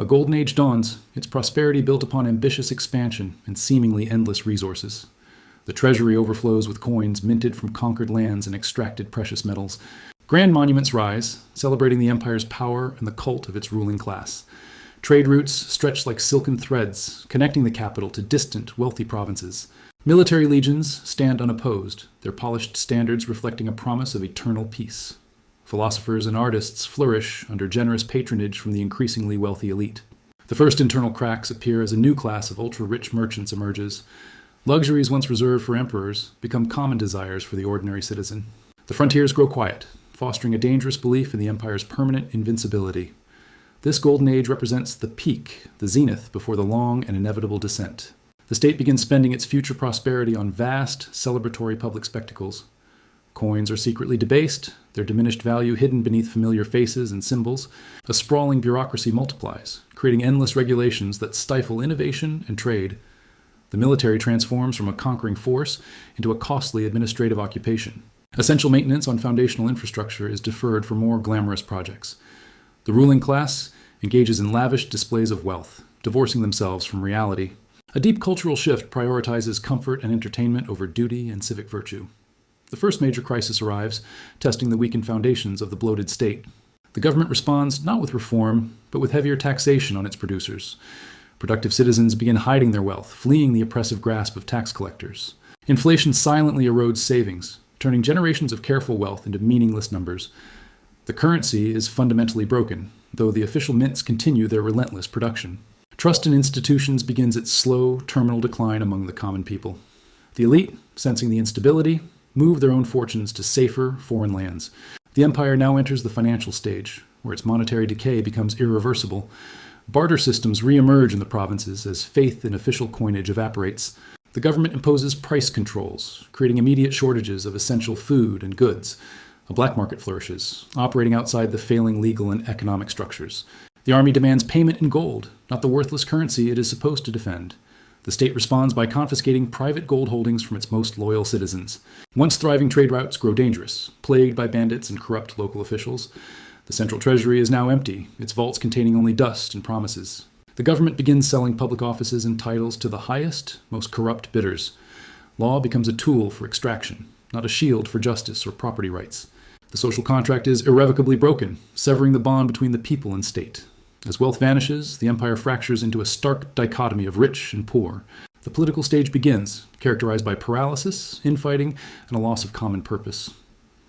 A golden age dawns, its prosperity built upon ambitious expansion and seemingly endless resources. The treasury overflows with coins minted from conquered lands and extracted precious metals. Grand monuments rise, celebrating the empire's power and the cult of its ruling class. Trade routes stretch like silken threads, connecting the capital to distant, wealthy provinces. Military legions stand unopposed, their polished standards reflecting a promise of eternal peace. Philosophers and artists flourish under generous patronage from the increasingly wealthy elite. The first internal cracks appear as a new class of ultra-rich merchants emerges. Luxuries once reserved for emperors become common desires for the ordinary citizen. The frontiers grow quiet, fostering a dangerous belief in the empire's permanent invincibility. This golden age represents the peak, the zenith, before the long and inevitable descent. The state begins spending its future prosperity on vast, celebratory public spectacles. Coins are secretly debased, their diminished value hidden beneath familiar faces and symbols. A sprawling bureaucracy multiplies, creating endless regulations that stifle innovation and trade. The military transforms from a conquering force into a costly administrative occupation. Essential maintenance on foundational infrastructure is deferred for more glamorous projects. The ruling class engages in lavish displays of wealth, divorcing themselves from reality. A deep cultural shift prioritizes comfort and entertainment over duty and civic virtue. The first major crisis arrives, testing the weakened foundations of the bloated state. The government responds not with reform, but with heavier taxation on its producers. Productive citizens begin hiding their wealth, fleeing the oppressive grasp of tax collectors. Inflation silently erodes savings, turning generations of careful wealth into meaningless numbers. The currency is fundamentally broken, though the official mints continue their relentless production. Trust in institutions begins its slow, terminal decline among the common people. The elite, sensing the instability, move their own fortunes to safer, foreign lands. The empire now enters the financial stage, where its monetary decay becomes irreversible. Barter systems re-emerge in the provinces as faith in official coinage evaporates. The government imposes price controls, creating immediate shortages of essential food and goods. A black market flourishes, operating outside the failing legal and economic structures. The army demands payment in gold, not the worthless currency it is supposed to defend. The state responds by confiscating private gold holdings from its most loyal citizens. Once thriving trade routes grow dangerous, plagued by bandits and corrupt local officials. The central treasury is now empty, its vaults containing only dust and promises. The government begins selling public offices and titles to the highest, most corrupt bidders. Law becomes a tool for extraction, not a shield for justice or property rights. The social contract is irrevocably broken, severing the bond between the people and state. As wealth vanishes, the empire fractures into a stark dichotomy of rich and poor. The political stage begins, characterized by paralysis, infighting, and a loss of common purpose.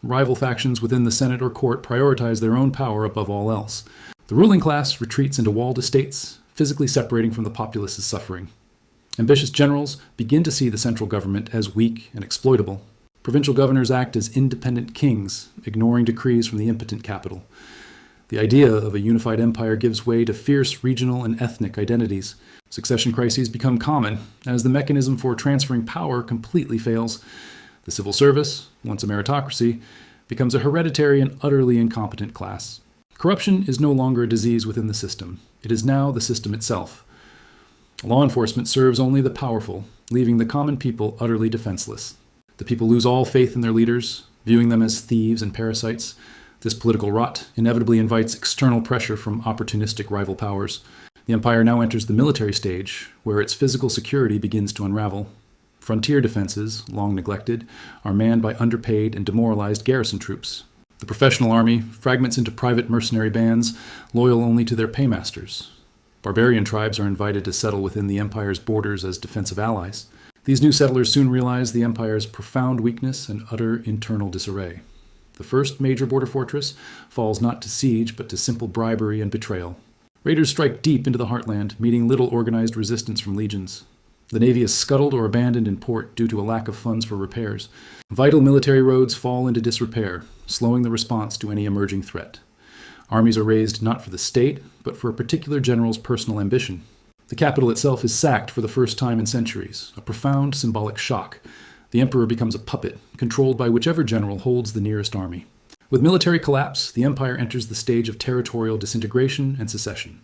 Rival factions within the Senate or court prioritize their own power above all else. The ruling class retreats into walled estates, physically separating from the populace's suffering. Ambitious generals begin to see the central government as weak and exploitable. Provincial governors act as independent kings, ignoring decrees from the impotent capital. The idea of a unified empire gives way to fierce regional and ethnic identities. Succession crises become common, as the mechanism for transferring power completely fails. The civil service, once a meritocracy, becomes a hereditary and utterly incompetent class. Corruption is no longer a disease within the system. It is now the system itself. Law enforcement serves only the powerful, leaving the common people utterly defenseless. The people lose all faith in their leaders, viewing them as thieves and parasites. This political rot inevitably invites external pressure from opportunistic rival powers. The empire now enters the military stage, where its physical security begins to unravel. Frontier defenses, long neglected, are manned by underpaid and demoralized garrison troops. The professional army fragments into private mercenary bands, loyal only to their paymasters. Barbarian tribes are invited to settle within the empire's borders as defensive allies. These new settlers soon realize the empire's profound weakness and utter internal disarray. The first major border fortress falls not to siege but to simple bribery and betrayal. Raiders strike deep into the heartland, meeting little organized resistance from legions. The navy is scuttled or abandoned in port due to a lack of funds for repairs. Vital military roads fall into disrepair, slowing the response to any emerging threat. Armies are raised not for the state, but for a particular general's personal ambition. The capital itself is sacked for the first time in centuries, a profound symbolic shock. The emperor becomes a puppet, controlled by whichever general holds the nearest army. With military collapse, the empire enters the stage of territorial disintegration and secession.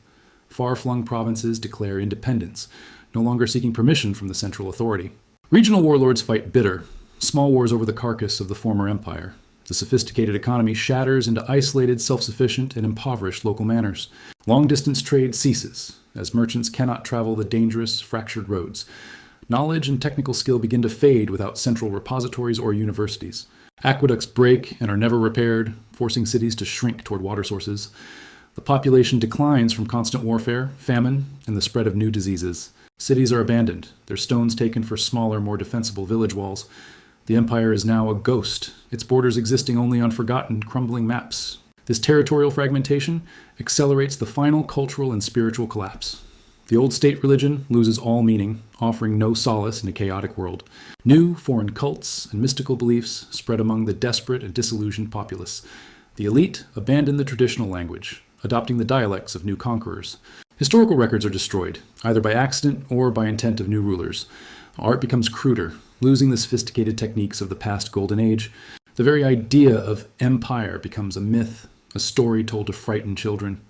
Far-flung provinces declare independence, no longer seeking permission from the central authority. Regional warlords fight bitter, small wars over the carcass of the former empire. The sophisticated economy shatters into isolated, self-sufficient, and impoverished local manners. Long-distance trade ceases, as merchants cannot travel the dangerous, fractured roads. Knowledge and technical skill begin to fade without central repositories or universities. Aqueducts break and are never repaired, forcing cities to shrink toward water sources. The population declines from constant warfare, famine, and the spread of new diseases. Cities are abandoned, their stones taken for smaller, more defensible village walls. The empire is now a ghost, its borders existing only on forgotten, crumbling maps. This territorial fragmentation accelerates the final cultural and spiritual collapse. The old state religion loses all meaning, offering no solace in a chaotic world. New, foreign cults and mystical beliefs spread among the desperate and disillusioned populace. The elite abandon the traditional language, adopting the dialects of new conquerors. Historical records are destroyed, either by accident or by intent of new rulers. Art becomes cruder, losing the sophisticated techniques of the past golden age. The very idea of empire becomes a myth, a story told to frighten children.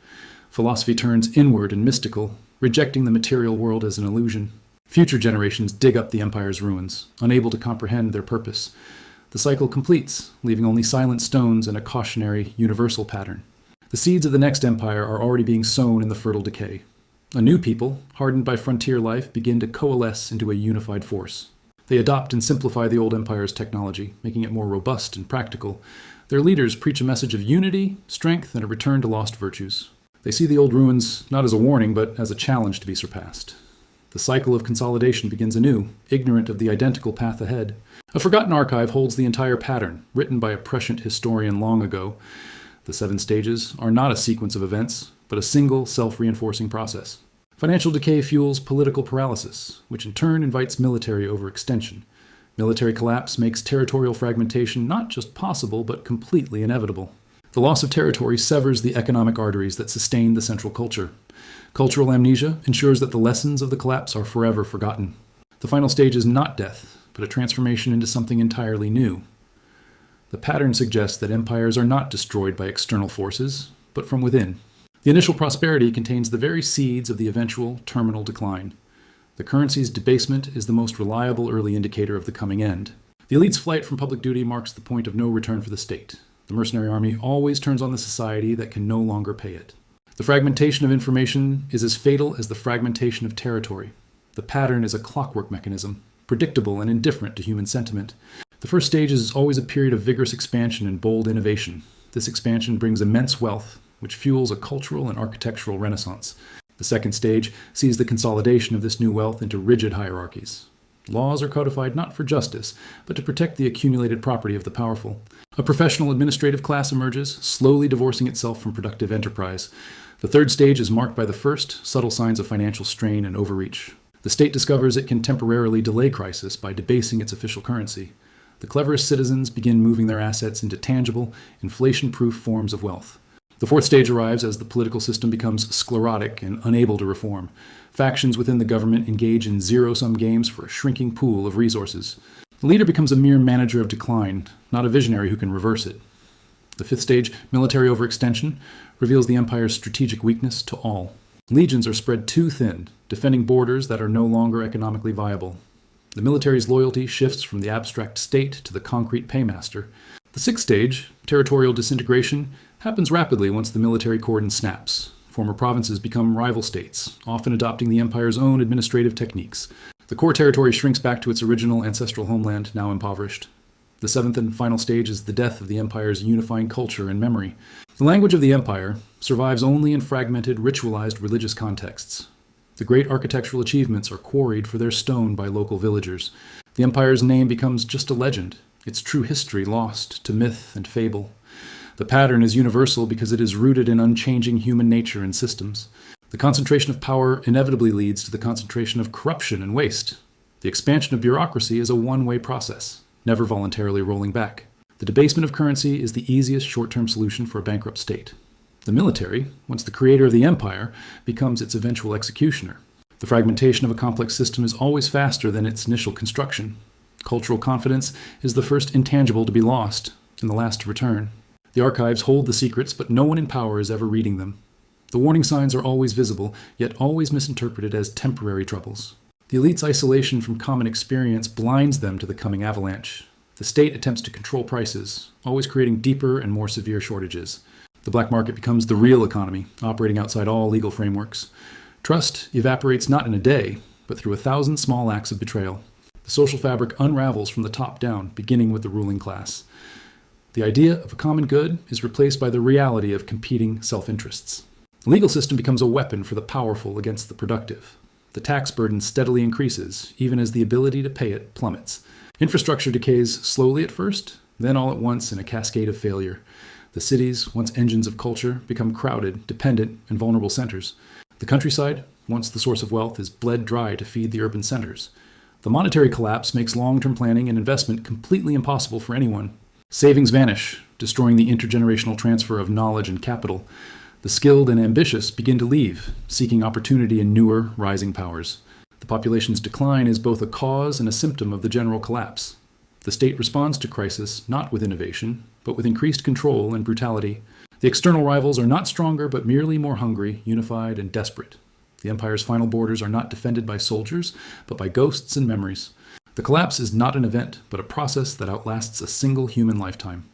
Philosophy turns inward and mystical, rejecting the material world as an illusion. Future generations dig up the empire's ruins, unable to comprehend their purpose. The cycle completes, leaving only silent stones and a cautionary, universal pattern. The seeds of the next empire are already being sown in the fertile decay. A new people, hardened by frontier life, begin to coalesce into a unified force. They adopt and simplify the old empire's technology, making it more robust and practical. Their leaders preach a message of unity, strength, and a return to lost virtues. They see the old ruins not as a warning, but as a challenge to be surpassed. The cycle of consolidation begins anew, ignorant of the identical path ahead. A forgotten archive holds the entire pattern, written by a prescient historian long ago. The 7 stages are not a sequence of events, but a single, self-reinforcing process. Financial decay fuels political paralysis, which in turn invites military overextension. Military collapse makes territorial fragmentation not just possible, but completely inevitable. The loss of territory severs the economic arteries that sustain the central culture. Cultural amnesia ensures that the lessons of the collapse are forever forgotten. The final stage is not death, but a transformation into something entirely new. The pattern suggests that empires are not destroyed by external forces, but from within. The initial prosperity contains the very seeds of the eventual terminal decline. The currency's debasement is the most reliable early indicator of the coming end. The elite's flight from public duty marks the point of no return for the state. The mercenary army always turns on the society that can no longer pay it. The fragmentation of information is as fatal as the fragmentation of territory. The pattern is a clockwork mechanism, predictable and indifferent to human sentiment. The first stage is always a period of vigorous expansion and bold innovation. This expansion brings immense wealth, which fuels a cultural and architectural renaissance. The second stage sees the consolidation of this new wealth into rigid hierarchies. Laws are codified not for justice, but to protect the accumulated property of the powerful. A professional administrative class emerges, slowly divorcing itself from productive enterprise. The third stage is marked by the first subtle signs of financial strain and overreach. The state discovers it can temporarily delay crisis by debasing its official currency. The cleverest citizens begin moving their assets into tangible, inflation-proof forms of wealth. The fourth stage arrives as the political system becomes sclerotic and unable to reform. Factions within the government engage in zero-sum games for a shrinking pool of resources. The leader becomes a mere manager of decline, not a visionary who can reverse it. The fifth stage, military overextension, reveals the empire's strategic weakness to all. Legions are spread too thin, defending borders that are no longer economically viable. The military's loyalty shifts from the abstract state to the concrete paymaster. The sixth stage, territorial disintegration, happens rapidly once the military cordon snaps. Former provinces become rival states, often adopting the empire's own administrative techniques. The core territory shrinks back to its original ancestral homeland, now impoverished. The seventh and final stage is the death of the empire's unifying culture and memory. The language of the empire survives only in fragmented, ritualized religious contexts. The great architectural achievements are quarried for their stone by local villagers. The empire's name becomes just a legend, its true history lost to myth and fable. The pattern is universal because it is rooted in unchanging human nature and systems. The concentration of power inevitably leads to the concentration of corruption and waste. The expansion of bureaucracy is a one-way process, never voluntarily rolling back. The debasement of currency is the easiest short-term solution for a bankrupt state. The military, once the creator of the empire, becomes its eventual executioner. The fragmentation of a complex system is always faster than its initial construction. Cultural confidence is the first intangible to be lost and the last to return. The archives hold the secrets, but no one in power is ever reading them. The warning signs are always visible, yet always misinterpreted as temporary troubles. The elite's isolation from common experience blinds them to the coming avalanche. The state attempts to control prices, always creating deeper and more severe shortages. The black market becomes the real economy, operating outside all legal frameworks. Trust evaporates not in a day, but through 1,000 small acts of betrayal. The social fabric unravels from the top down, beginning with the ruling class. The idea of a common good is replaced by the reality of competing self-interests. The legal system becomes a weapon for the powerful against the productive. The tax burden steadily increases, even as the ability to pay it plummets. Infrastructure decays slowly at first, then all at once in a cascade of failure. The cities, once engines of culture, become crowded, dependent, and vulnerable centers. The countryside, once the source of wealth, is bled dry to feed the urban centers. The monetary collapse makes long-term planning and investment completely impossible for anyone. Savings vanish, destroying the intergenerational transfer of knowledge and capital. The skilled and ambitious begin to leave, seeking opportunity in newer, rising powers. The population's decline is both a cause and a symptom of the general collapse. The state responds to crisis not with innovation, but with increased control and brutality. The external rivals are not stronger, but merely more hungry, unified, and desperate. The empire's final borders are not defended by soldiers, but by ghosts and memories. The collapse is not an event, but a process that outlasts a single human lifetime.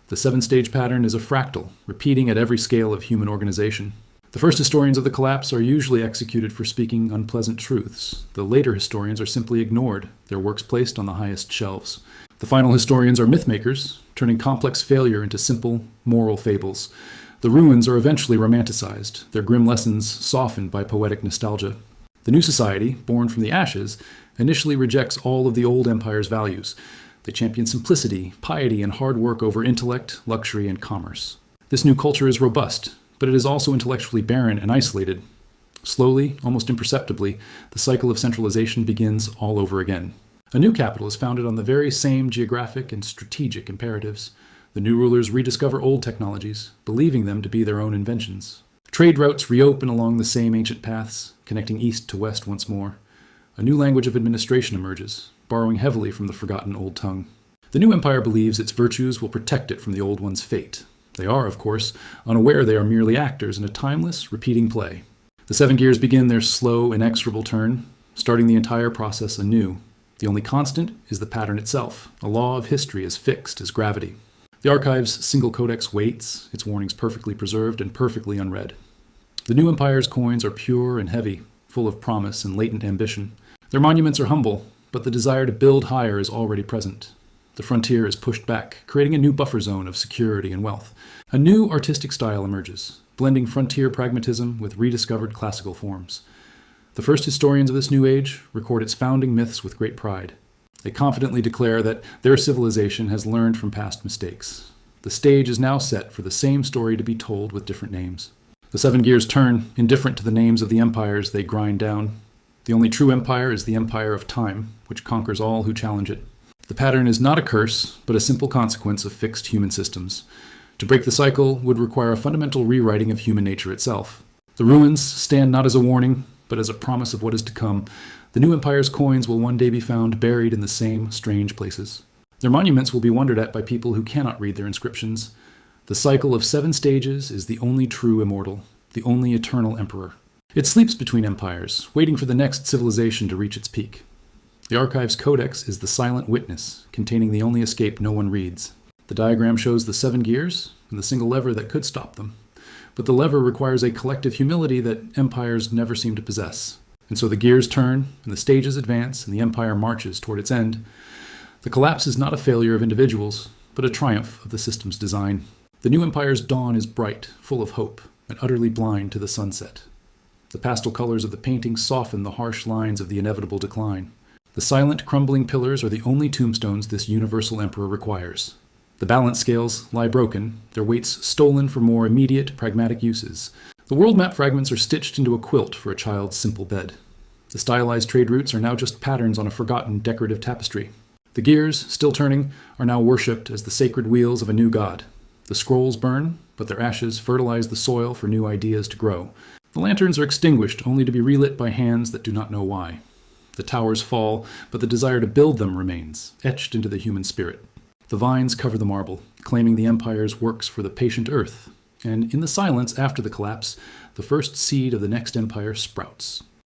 The 7-stage pattern is a fractal, repeating at every scale of human organization. The first historians of the collapse are usually executed for speaking unpleasant truths. The later historians are simply ignored, their works placed on the highest shelves. The final historians are mythmakers, turning complex failure into simple, moral fables. The ruins are eventually romanticized, their grim lessons softened by poetic nostalgia. The new society, born from the ashes, initially rejects all of the old empire's values. They champion simplicity, piety, and hard work over intellect, luxury, and commerce. This new culture is robust, but it is also intellectually barren and isolated. Slowly, almost imperceptibly, the cycle of centralization begins all over again. A new capital is founded on the very same geographic and strategic imperatives. The new rulers rediscover old technologies, believing them to be their own inventions. Trade routes reopen along the same ancient paths, connecting east to west once more. A new language of administration emerges, borrowing heavily from the forgotten old tongue. The new empire believes its virtues will protect it from the old one's fate. They are, of course, unaware they are merely actors in a timeless, repeating play. The 7 gears begin their slow, inexorable turn, starting the entire process anew. The only constant is the pattern itself, a law of history as fixed as gravity. The archive's single codex waits, its warnings perfectly preserved and perfectly unread. The new empire's coins are pure and heavy, full of promise and latent ambition. Their monuments are humble, but the desire to build higher is already present. The frontier is pushed back, creating a new buffer zone of security and wealth. A new artistic style emerges, blending frontier pragmatism with rediscovered classical forms. The first historians of this new age record its founding myths with great pride. They confidently declare that their civilization has learned from past mistakes. The stage is now set for the same story to be told with different names. The 7 gears turn, indifferent to the names of the empires they grind down. The only true empire is the empire of time, which conquers all who challenge it. The pattern is not a curse, but a simple consequence of fixed human systems. To break the cycle would require a fundamental rewriting of human nature itself. The ruins stand not as a warning, but as a promise of what is to come. The new empire's coins will one day be found buried in the same strange places. Their monuments will be wondered at by people who cannot read their inscriptions. The cycle of 7 stages is the only true immortal, the only eternal emperor. It sleeps between empires, waiting for the next civilization to reach its peak. The archive's codex is the silent witness, containing the only escape no one reads. The diagram shows the 7 gears and the single lever that could stop them. But the lever requires a collective humility that empires never seem to possess. And so the gears turn, and the stages advance, and the empire marches toward its end. The collapse is not a failure of individuals, but a triumph of the system's design. The new empire's dawn is bright, full of hope, and utterly blind to the sunset. The pastel colors of the painting soften the harsh lines of the inevitable decline. The silent, crumbling pillars are the only tombstones this universal emperor requires. The balance scales lie broken, their weights stolen for more immediate, pragmatic uses. The world map fragments are stitched into a quilt for a child's simple bed. The stylized trade routes are now just patterns on a forgotten decorative tapestry. The gears, still turning, are now worshipped as the sacred wheels of a new god. The scrolls burn, but their ashes fertilize the soil for new ideas to grow. The lanterns are extinguished, only to be relit by hands that do not know why. The towers fall, but the desire to build them remains, etched into the human spirit. The vines cover the marble, claiming the empire's works for the patient earth. And in the silence after the collapse, the first seed of the next empire sprouts.